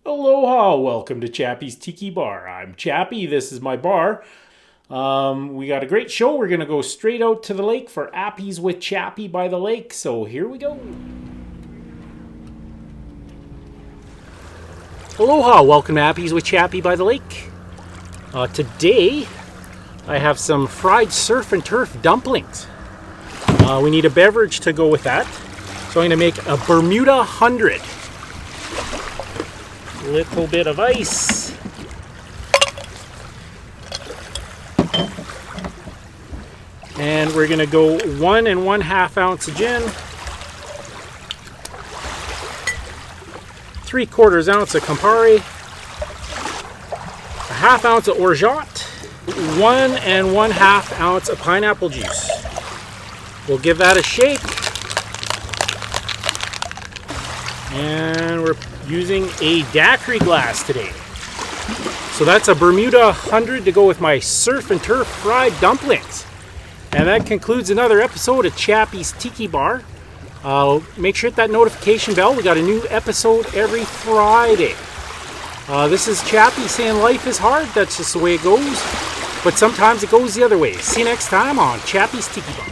Aloha, welcome to Chappie's Tiki Bar. I'm Chappie, this is my bar. We got a great show. We're going to go straight out to the lake for Appies with Chappie by the lake. So here we go. Aloha, welcome to Appies with Chappie by the lake. Today, I have some fried surf and turf dumplings. We need a beverage to go with that. So I'm going to make a Bermuda 100. Little bit of ice. And we're going to go 1 1/2 ounce of gin. 3/4 ounce of Campari. 1/2 ounce of Orgeat. 1 1/2 ounce of pineapple juice. We'll give that a shake. And we're using a daiquiri glass today. So that's a Bermuda 100 to go with my surf and turf fried dumplings. And that concludes another episode of Chappie's Tiki Bar. Make sure to hit that notification bell. We got a new episode every Friday. This is Chappie saying life is hard. That's just the way it goes. But sometimes it goes the other way. See you next time on Chappie's Tiki Bar.